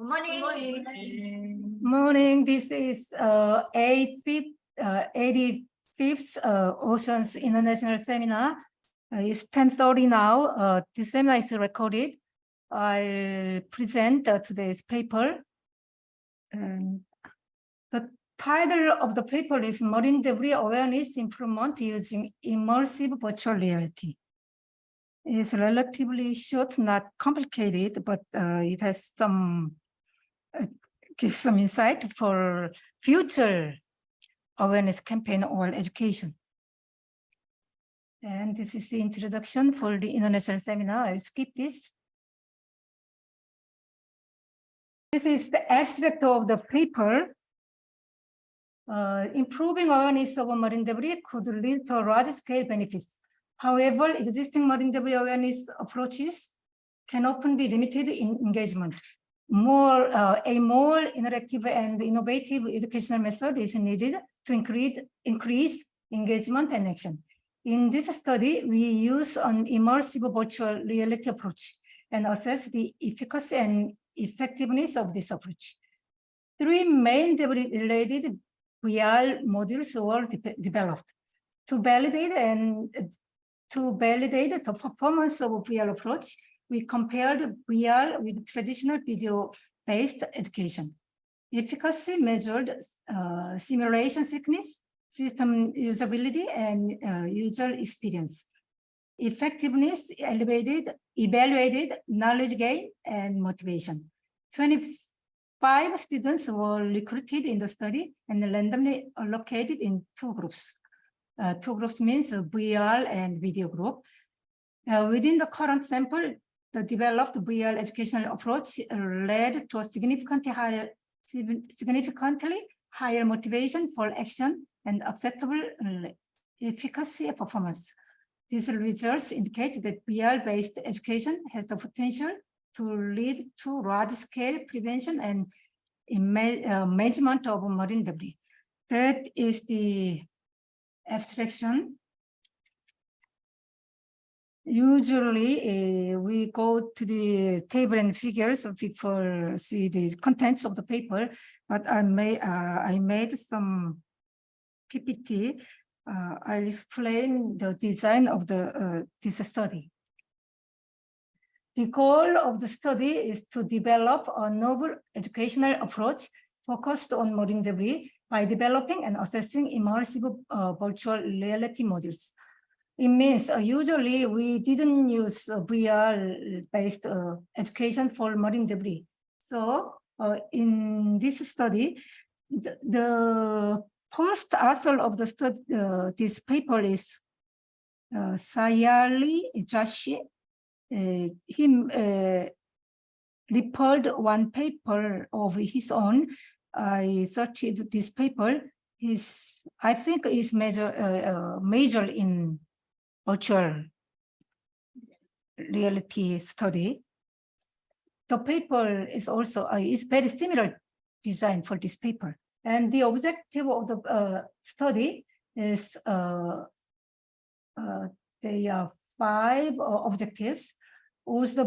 morning. Morning. This is 85th OSEAN International Seminar. It's 10:30 now. This seminar is recorded. I'll present today's paper. The title of the paper is Marine Debris Awareness Improvement Using Immersive Virtual Reality. It's relatively short, not complicated, but it has gives some insight for future awareness campaign or education. And this is the introduction for the international seminar. I'll skip this. This is the abstract of the paper. Improving awareness of marine debris could lead to large-scale benefits. However, existing marine debris awareness approaches can often be limited in engagement. A more interactive and innovative educational method is needed to increase engagement and action. In this study, we use an immersive virtual reality approach and assess the efficacy and effectiveness of this approach. Three main debris-related VR modules were developed. To validate the performance of VR approach, we compared VR with traditional video-based education. Efficacy measured simulation thickness, system usability, and user experience. Effectiveness evaluated knowledge gain and motivation. 25 students were recruited in the study and randomly allocated in two groups. Two groups means VR and video group. Within the current sample, the developed VR educational approach led to a significantly higher motivation for action and acceptable efficacy performance. These results indicate that VR-based education has the potential to lead to large-scale prevention and management of marine debris. That is the abstraction. Usually, we go to the table and figures so people see the contents of the paper, but I made some PPT. I'll explain the design of this study. The goal of the study is to develop a novel educational approach focused on marine debris by developing and assessing immersive virtual reality modules. It means usually we didn't use VR-based education for marine debris. So in this study, the first author of the study, this paper is Sayali Joshi. He reported one paper of his own. I searched this paper. I think is major in virtual reality study. The paper is also is very similar design for this paper, and the objective of the study is there are 5 objectives. Would the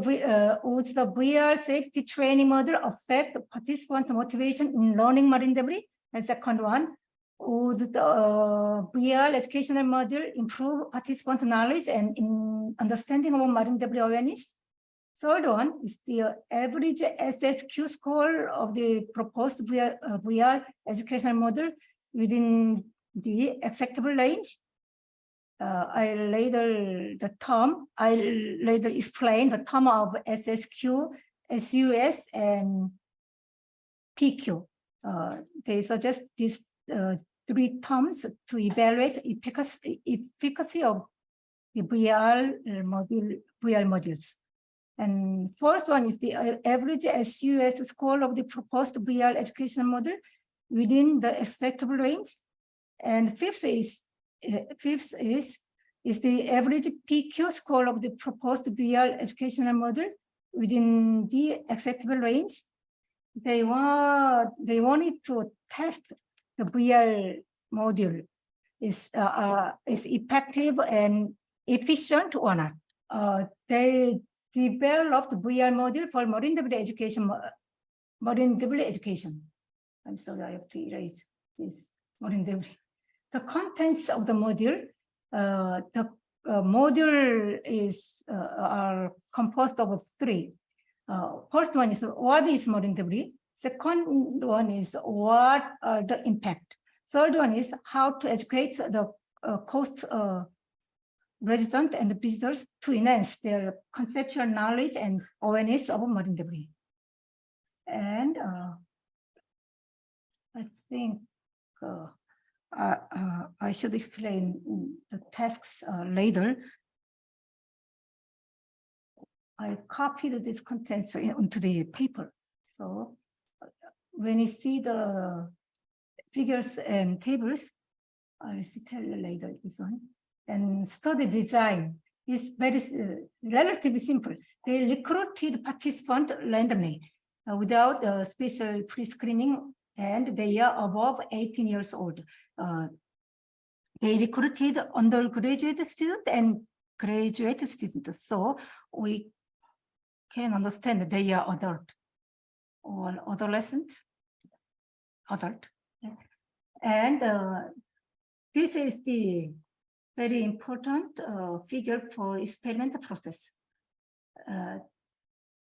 VR safety training model affect participant motivation in learning marine debris? And second one, would the VR educational model improve participant knowledge and understanding of marine debris awareness? Third one is the average SSQ score of the proposed VR educational model within the acceptable range. I'll later explain the term of SSQ, SUS, and PQ. They suggest these 3 terms to evaluate efficacy of the VR modules. And fourth one is the average SUS score of the proposed VR educational model within the acceptable range. And fifth is the average PQ score of the proposed VR educational model within the acceptable range. They wanted to test the VR module is effective and efficient or not. They developed VR module for marine debris education marine debris education. I'm sorry, I have to erase this marine debris. The contents of the module, module are composed of three. First one is what is marine debris? Second one is what are the impact? Third one is how to educate the coast residents and the visitors to enhance their conceptual knowledge and awareness of marine debris. And I think I should explain the tasks later. I copied this contents into the paper. So when you see the figures and tables, I'll tell you later this one. And study design is very relatively simple. They recruited participants randomly without special pre-screening, and they are above 18 years old. They recruited undergraduate students and graduate students, so we can understand that they are adult or adolescents, adult. And this is the very important figure for experimental process.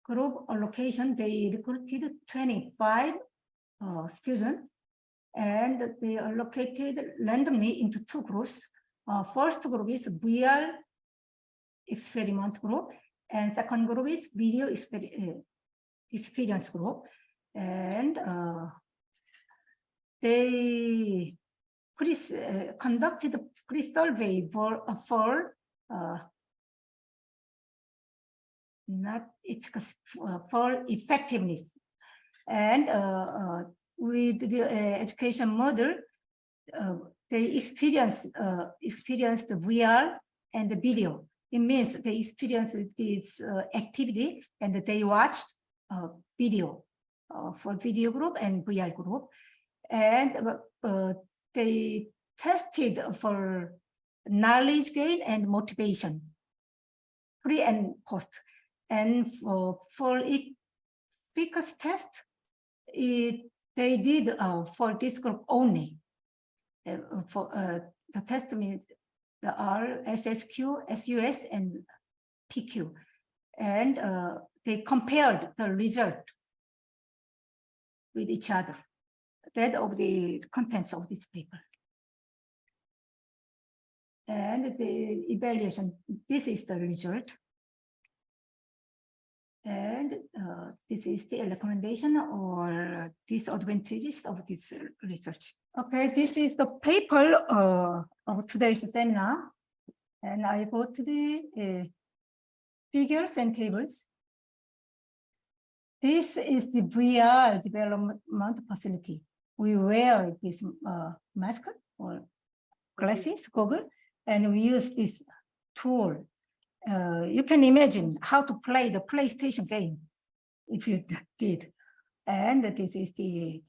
Group allocation, they recruited 25 students, and they allocated randomly into two groups. First group is VR experiment group, and second group is video experience group. And they conducted a pre-survey for not efficacy, for effectiveness. And with the education model, they experienced the VR and the video. It means they experienced this activity and they watched video for video group and VR group. And they tested for knowledge gain and motivation, pre and post. And for efficacy test, they did for this group only. For the test means the R, SSQ, SUS, and PQ. And they compared the result with each other. That of the contents of this paper. And the evaluation, this is the result. And this is the recommendation or disadvantages of this research. Okay, this is the paper of today's seminar. And I go to the figures and tables. This is the VR development facility. We wear this mask or glasses, goggle, and we use this tool. You can imagine how to play the PlayStation game if you did. And this is the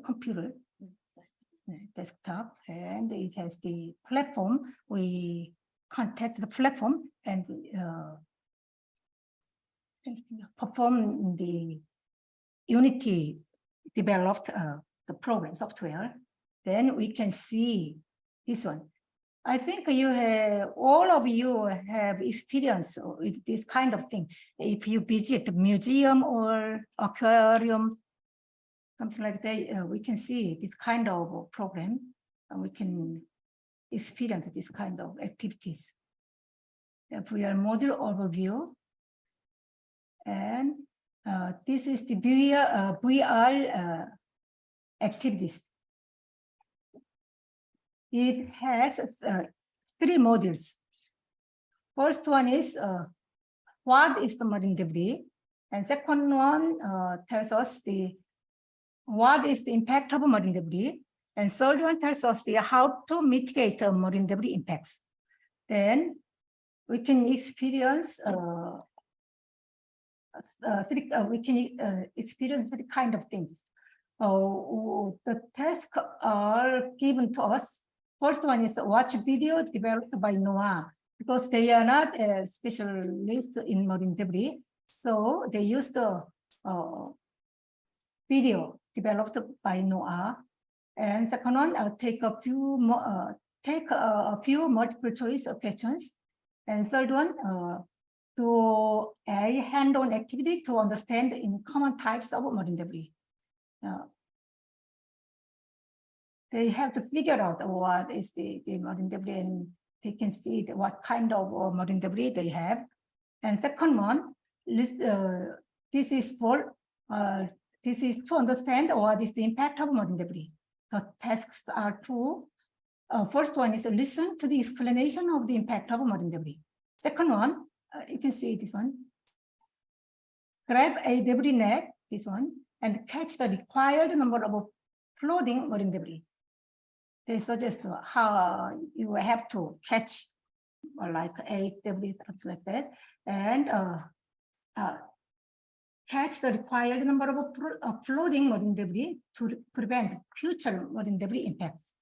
computer, desktop, and it has the platform. We contact the platform and perform the Unity developed the program software. Then we can see this one. I think all of you have experience with this kind of thing. If you visit a museum or aquarium, something like that, we can see this kind of program, and we can experience this kind of activities. The VR module overview. And this is the VR activities. It has 3 modules. First one is what is the marine debris, and second one tells us what is the impact of marine debris, and third one tells us how to mitigate marine debris impacts. Then we can experience experience three kind of things. The tasks are given to us. First one is watch video developed by NOAA, because they are not a specialist in marine debris. So they use the video developed by NOAA. And second one, take a few multiple choice questions. And third one, do a hand-on activity to understand in common types of marine debris. They have to figure out what is the marine debris, and they can see what kind of marine debris they have. And second one, this is to understand what is the impact of marine debris. The tasks are two. First one is to listen to the explanation of the impact of marine debris. Second one, you can see this one. Grab a debris net, this one, and catch the required number of floating marine debris. They suggest how you have to catch like 8 debris, something like that, and catch the required number of floating marine debris to prevent future marine debris impacts.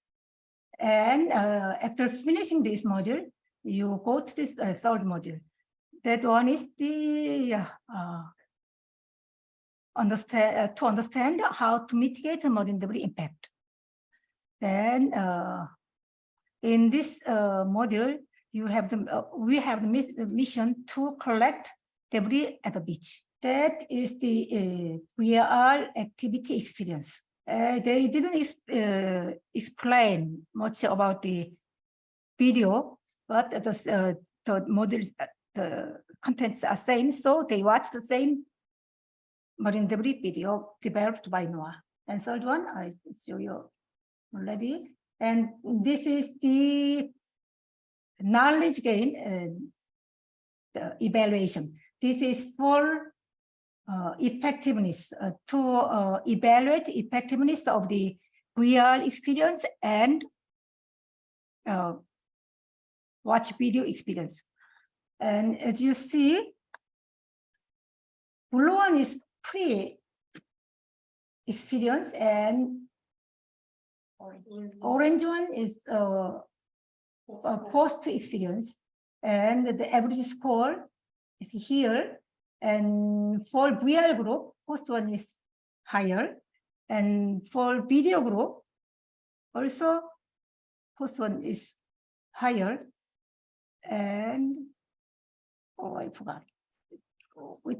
And after finishing this module, you go to this third module. That one is the to understand how to mitigate marine debris impact. Then in this module, we have the mission to collect debris at the beach. That is the VR activity experience. They didn't explain much about the video, but the modules, the contents are same, so they watched the same marine debris video developed by NOAA. And third one, I show you already. And this is the knowledge gain the evaluation. This is for effectiveness, to evaluate effectiveness of the VR experience and watch video experience. And as you see, blue one is pre-experience and orange one is post-experience. And the average score is here. And for VR group, post one is higher. And for video group, also post one is higher. And I forgot. With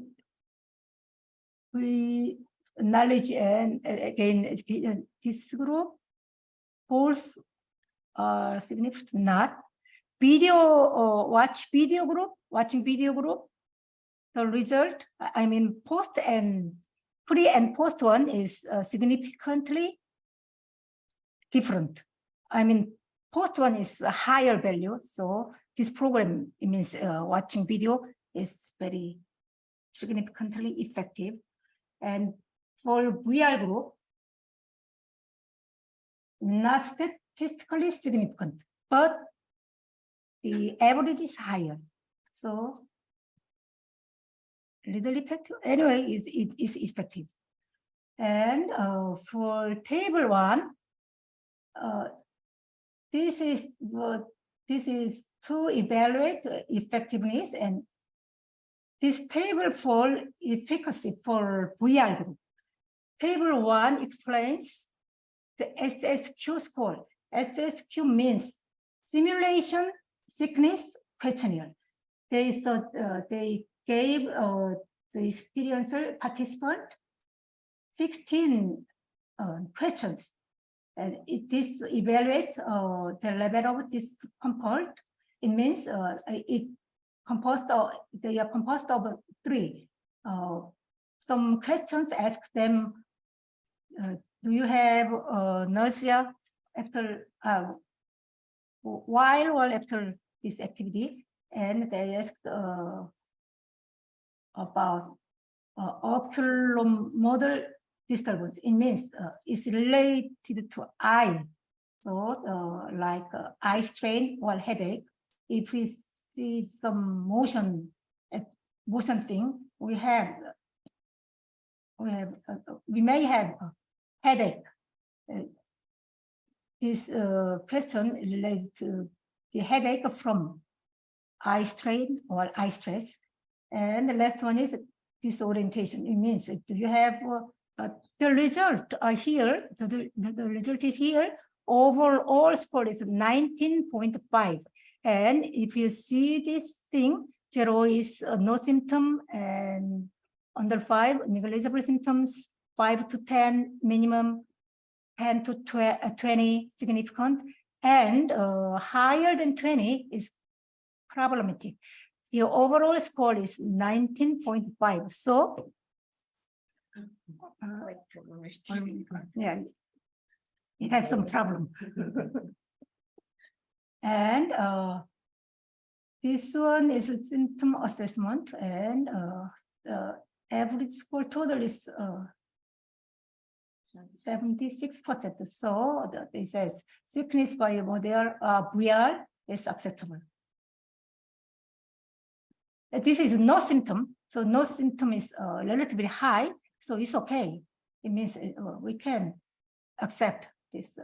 knowledge and again education, this group, both are significant. Not video or watching video group. The result, I mean, post and pre and post one is significantly different. I mean, post one is a higher value. So this program, it means watching video is very significantly effective. And for VR group, not statistically significant, but the average is higher. So little effective. Anyway, it is effective. And for table one, this is to evaluate effectiveness, and this table for efficacy for VR group. Table one explains the SSQ score. SSQ means simulation sickness questionnaire. They gave the experiencer participant 16 questions. And this evaluate the level of discomfort. It means they are composed of 3. Some questions ask them, do you have nausea after while or after this activity? And they asked about oculomotor disturbance. It means it's related to eye. So like eye strain or headache. If we see some motion thing, we may have a headache. This question relates to the headache from eye strain or eye stress. And the last one is disorientation. It means that you have the result are here. The result is here. Overall score is 19.5. And if you see this thing, 0 is no symptom, and under 5, negligible symptoms, 5 to 10 minimum, 10 to 20 significant, and higher than 20 is problematic. The overall score is 19.5. So, yeah, it has some problem. And this one is a symptom assessment, and the average score total is 76%. So it says sickness by model VR is acceptable. This is no symptom, so no symptom is relatively high, so it's okay. It means we can accept this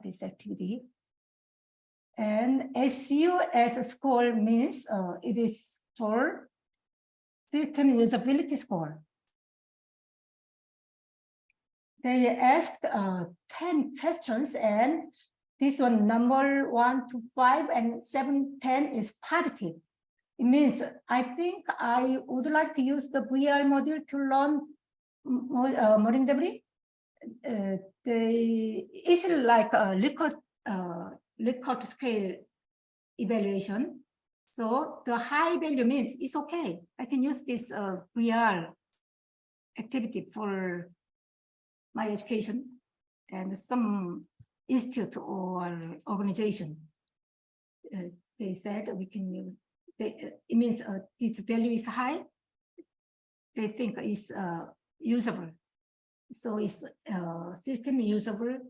this activity. And SU as a score means it is for system usability score. They asked 10 questions, and this one number 1 to 5 and 7, 10 is positive. It means I think I would like to use the VR module to learn marine debris. It's like a Likert scale evaluation. So the high value means it's okay. I can use this VR activity for my education and some institute or organization. They said we can use, it means this value is high. They think it's usable. So it's system usability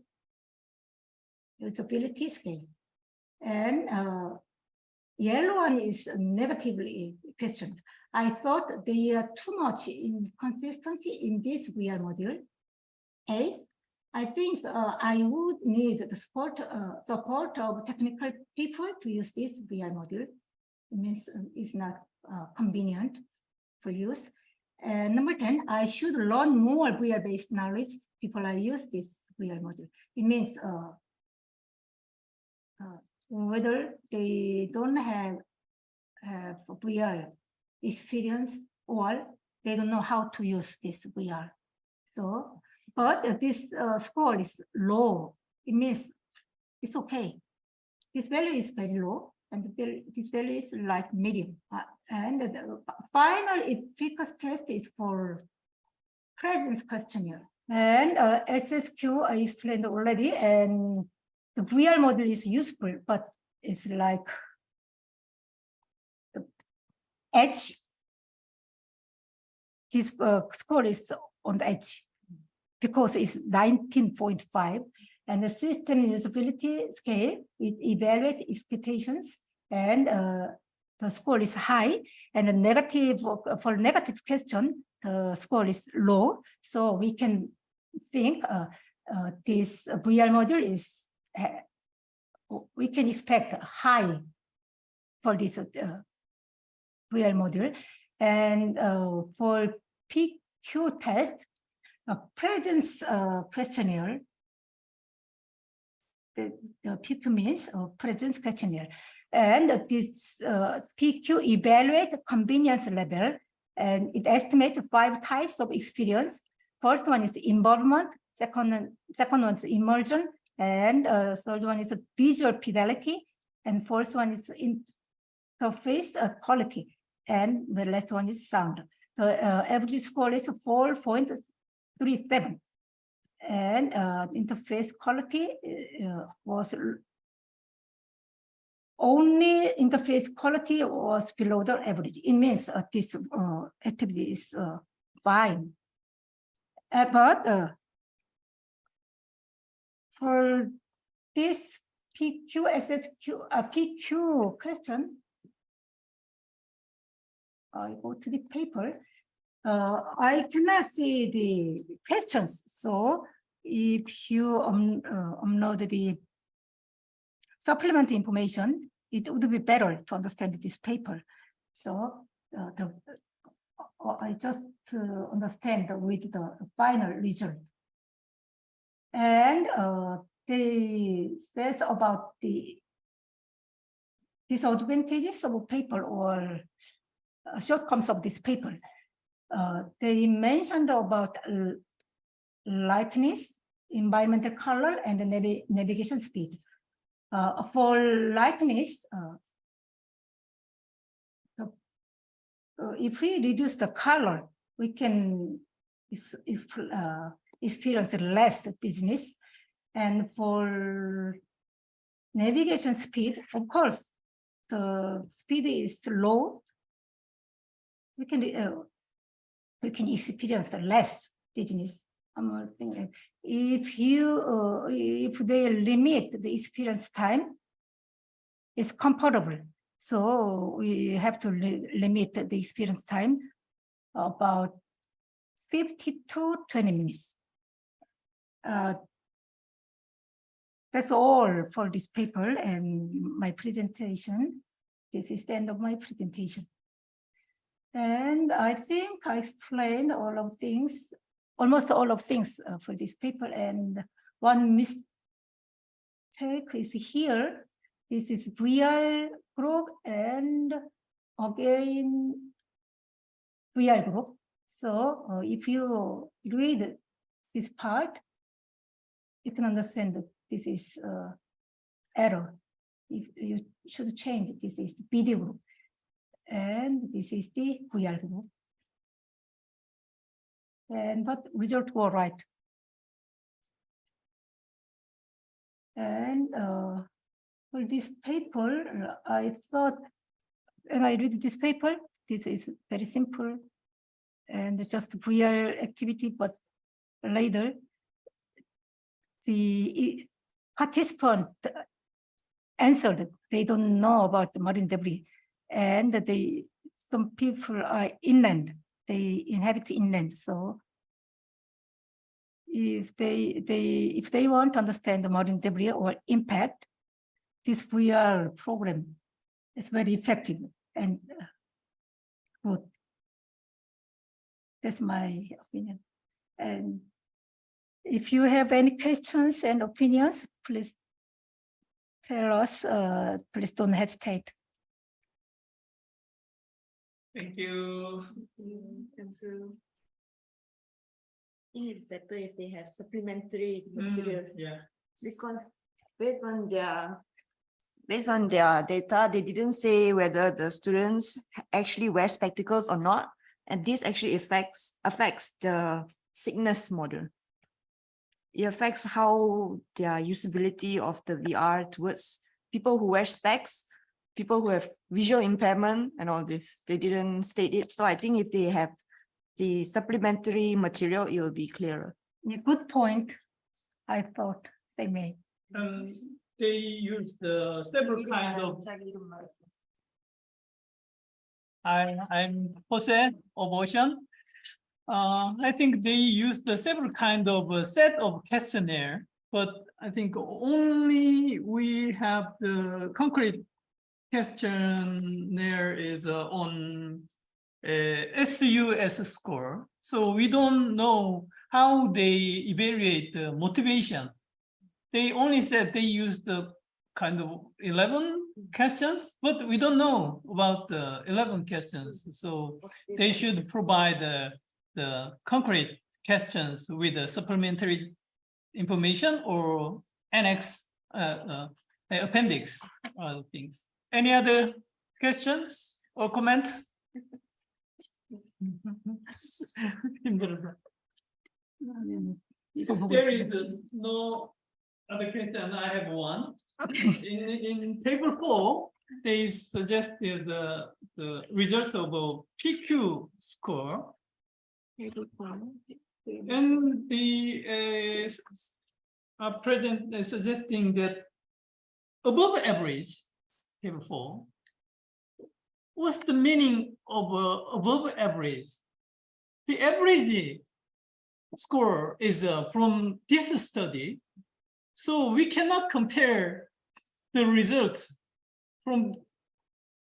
scale. And yellow one is negatively questioned. I thought there are too much inconsistency in this VR module. I think I would need the support of technical people to use this VR module. It means it's not convenient for use. Number 10, I should learn more VR-based knowledge before I use this VR module. It means whether they don't have VR experience or they don't know how to use this VR. So, but this score is low. It means it's okay. This value is very low, and this value is like medium. And the final efficacy test is for presence questionnaire. And SSQ I explained already, and the VR model is useful, but it's like the edge. This score is on the edge because it's 19.5, and the system usability scale, it evaluates expectations, and the score is high, and the negative, for negative question, the score is low. So we can think this VR module is, we can expect high for this VR module. And for PQ test, presence questionnaire, the PQ means presence questionnaire. And this PQ evaluate convenience level, and it estimates 5 types of experience. First one is involvement, second one is immersion, and third one is visual fidelity, and fourth one is interface quality, and the last one is sound. The average score is 4.37, and interface quality was only interface quality was below the average. It means this activity is fine. But for this PQ, SSQ, PQ question, I go to the paper. I cannot see the questions. So if you upload the supplement information, it would be better to understand this paper. So I just understand with the final result. And they says about the disadvantages of a paper or shortcomings of this paper. They mentioned about lightness, environmental color, and the navigation speed. For lightness, if we reduce the color, we can experience less dizziness. And for navigation speed, of course, the speed is low. We can experience less dizziness. If they limit the experience time, it's comfortable. So we have to limit the experience time about 50 to 20 minutes. That's all for this paper and my presentation. This is the end of my presentation. And I think I explained all of things, almost all of things for this paper. And one mistake is here. This is VR group and again VR group. So if you read this part, you can understand that this is error. If you should change, this is video group. And this is the VR group. And but results were right. And for this paper, I thought, and I read this paper, this is very simple and just VR activity, but later the participant answered they don't know about the marine debris, and some people are inland, they inhabit inland, so if they want to understand the marine debris or impact, this VR program is very effective and good. That's my opinion. And if you have any questions and opinions, please tell us. Please don't hesitate. Thank you. Thank you. I think it's better if they have supplementary material. Yeah. Because based on their data, they didn't say whether the students actually wear spectacles or not, and this actually affects the sickness model. It affects how their usability of the VR towards people who wear specs, people who have visual impairment, and all this. They didn't state it, so I think if they have the supplementary material, it will be clearer. Yeah, good point. I thought they made. They use the several kind of. I'm Jose of OSEAN. I think they use the several kind of set of questionnaire, but I think only we have the concrete questionnaire is on SUS score. So we don't know how they evaluate the motivation. They only said they use the kind of 11 questions, but we don't know about the 11 questions. So they should provide the concrete questions with the supplementary information or annex appendix things. Any other questions or comments? There is no other question. I have one. In table 4, they suggested the result of a PQ score. And they are present suggesting that above average, table 4. What's the meaning of above average? The average score is from this study, so we cannot compare the results from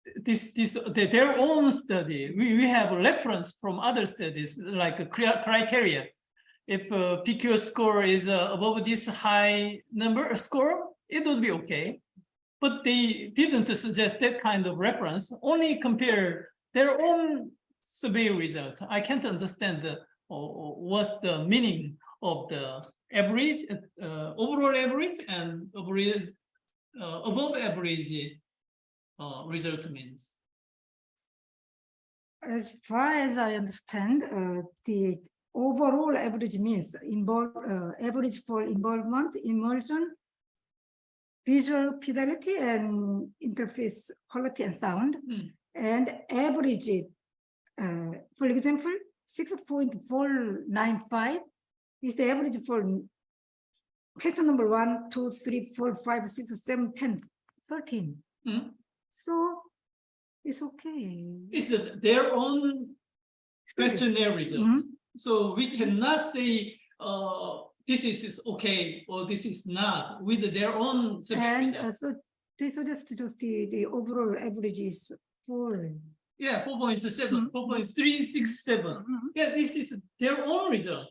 their own study. We have a reference from other studies like a criteria. If PQ score is above this high number score, it would be okay. But they didn't suggest that kind of reference, only compare their own survey result. I can't understand what's the meaning of the average, overall average and average, above average result means. As far as I understand, the overall average means average for involvement, immersion, visual fidelity, and interface quality and sound. And average, for example, 6.495 is the average for question number 1, 2, 3, 4, 5, 6, 7, 10, 13. So it's okay. It's their own questionnaire result. So we cannot say this is okay or this is not with their own survey And result. so they suggest just the overall average is 4. Yeah, 4.7, 4.367. Yeah, this is their own result.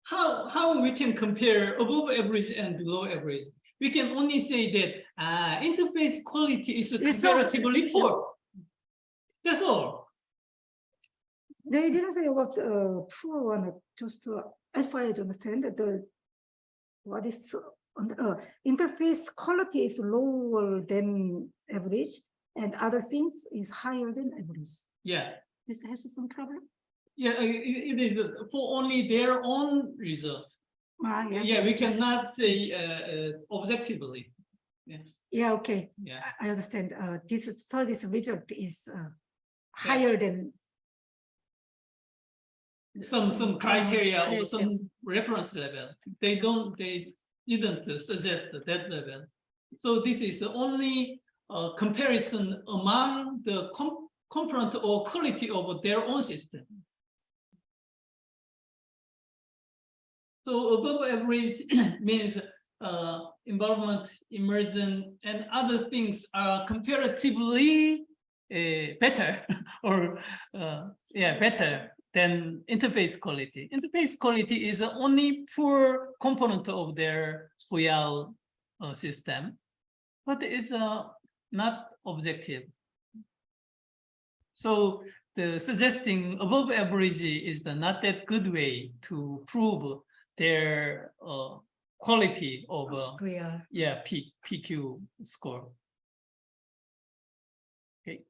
How we can compare above average and below average? We can only say that interface quality is comparatively poor. That's all. They didn't say about poor one, just as far as I understand that what is interface quality is lower than average, and other things is higher than average. Yeah. Is there some problem? Yeah, it is for only their own result. Yes. Yeah, we cannot say objectively. Yeah. Yeah, okay. Yeah. I understand. This result is higher than Some criteria or some reference level. They didn't suggest that level. So this is only a comparison among the component or quality of their own system. So above average means involvement, immersion, and other things are comparatively better or better than interface quality. Interface quality is the only poor component of their OER system, but it's not objective. So the suggesting above average is not that good way to prove their quality of PQ score. Okay.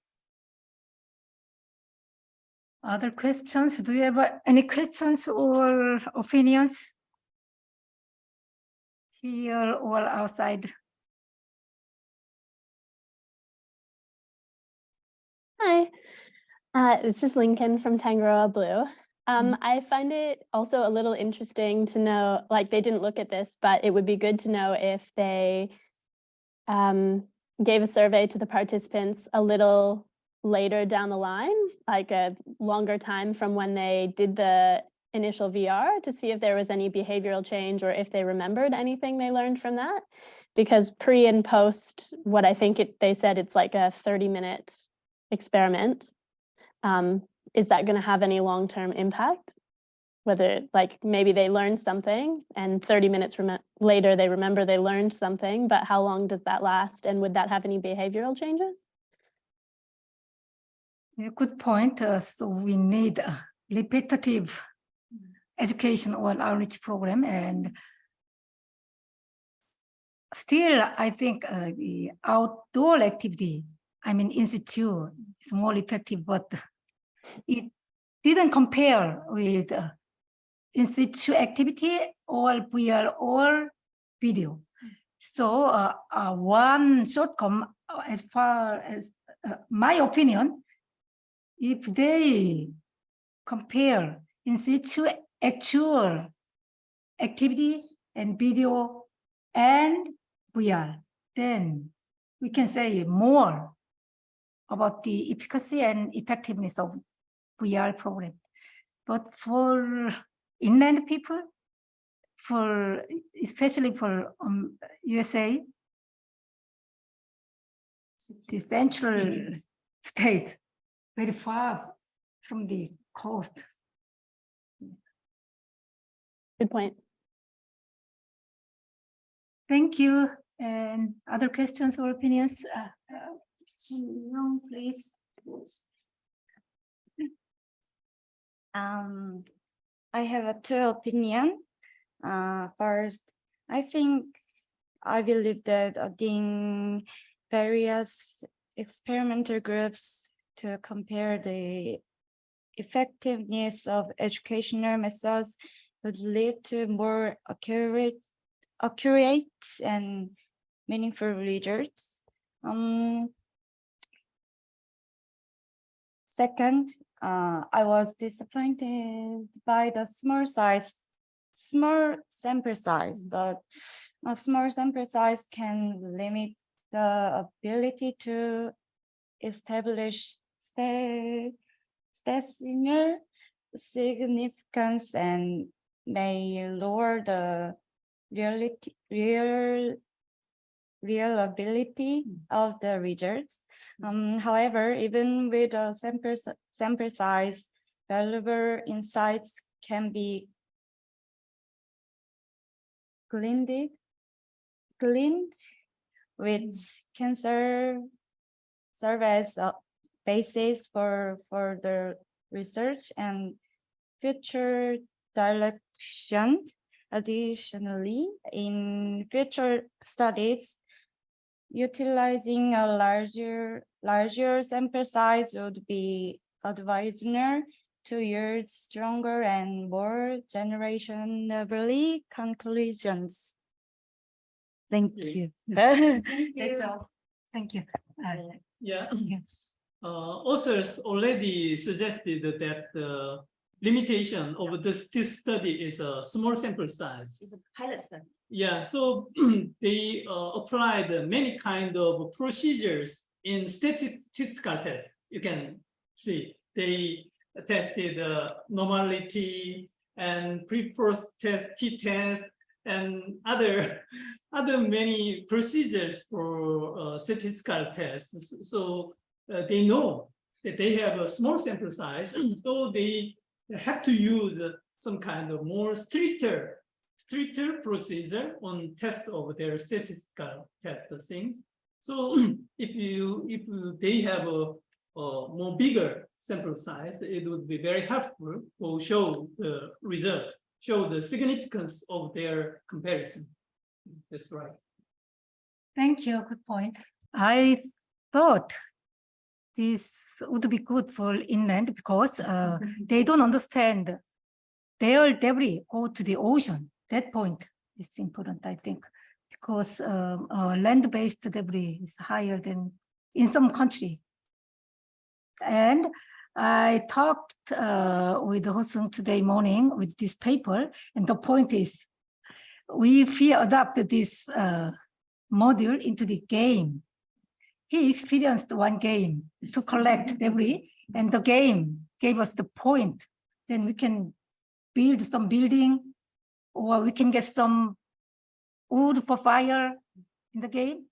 Other questions? Do you have any questions or opinions here or outside? Hi, this is Lincoln from Tangaroa Blue. I find it also a little interesting to know, like they didn't look at this, but it would be good to know if they gave a survey to the participants a little later down the line, like a longer time from when they did the initial VR, to see if there was any behavioral change or if they remembered anything they learned from that. Because pre and post, what I think they said it's like a 30-minute experiment. Is that going to have any long-term impact? Whether like maybe they learned something and 30 minutes later they remember they learned something, but how long does that last? And would that have any behavioral changes? Good point. So we need a repetitive education or outreach program, and still I think the outdoor activity, I mean in situ, is more effective, but it didn't compare with in situ activity or VR or video. So one shortcoming, as far as my opinion, if they compare in situ actual activity and video and VR, then we can say more about the efficacy and effectiveness of VR program. But for inland people, especially for USA, the central state, very far from the coast. Good point. Thank you. And other questions or opinions? Young, please. I have two opinions. First, I believe that adding various experimental groups to compare the effectiveness of educational methods would lead to more accurate and meaningful results. Second, I was disappointed by the small sample size, but a small sample size can limit the ability to establish statistical significance and may lower the reliability of the results. However, even with a sample size, valuable insights can be gleaned, which can serve as a basis for further research and future direction. Additionally, in future studies, utilizing a larger sample size would be advisable to yield stronger and more generationally conclusions. Thank you. That's all. Thank you. Yeah. Yes. Authors already suggested that the limitation of this study is a small sample size. It's a pilot study. Yeah, so they applied many kind of procedures in statistical test. You can see they tested normality and pre-post test, t-test, and other many procedures for statistical tests. So they know that they have a small sample size, so they have to use some kind of more stricter procedure on test of their statistical test things. So if they have a more bigger sample size, it would be very helpful to show the result, show the significance of their comparison. That's right. Thank you. Good point. I thought this would be good for inland because they don't understand their debris go to the ocean. That point is important, I think, because land-based debris is higher than in some country. And I talked with Ho-Sung today morning with this paper, and the point is, if we adopt this module into the game, he experienced one game to collect debris, and the game gave us the point. Then we can build some building, or we can get some wood for fire in the game.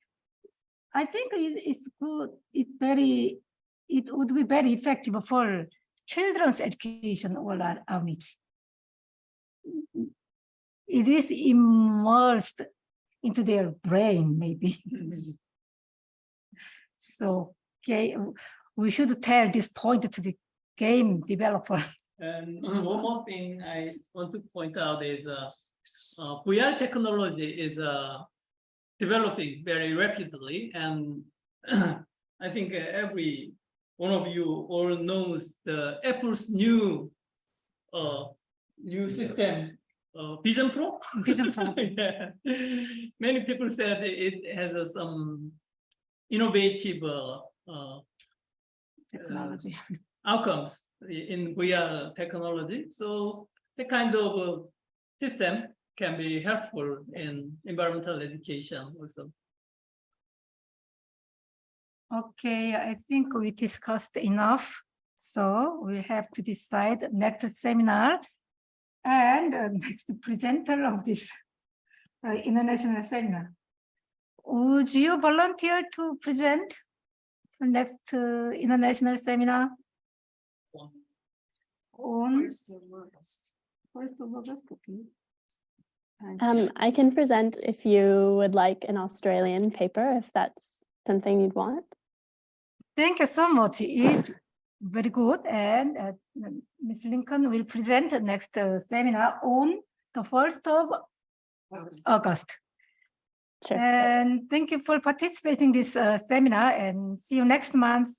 I think it's good. It would be very effective for children's education all around it. It is immersed into their brain, maybe. So we should tell this point to the game developer. And one more thing I want to point out is VR technology is developing very rapidly, and I think every one of you all knows the Apple's new system, Vision Pro. Vision Pro. Yeah. Many people said it has some innovative Technology. outcomes in VR technology. So the kind of system can be helpful in environmental education also. Okay, I think we discussed enough. So we have to decide next seminar and next presenter of this international seminar. Would you volunteer to present next international seminar on 1st of August. Okay. I can present if you would like an Australian paper, if that's something you'd want. Thank you so much. It's very good. And Ms. Lincoln will present the next seminar on the 1st of August. Sure. And thank you for participating in this seminar, and see you next month.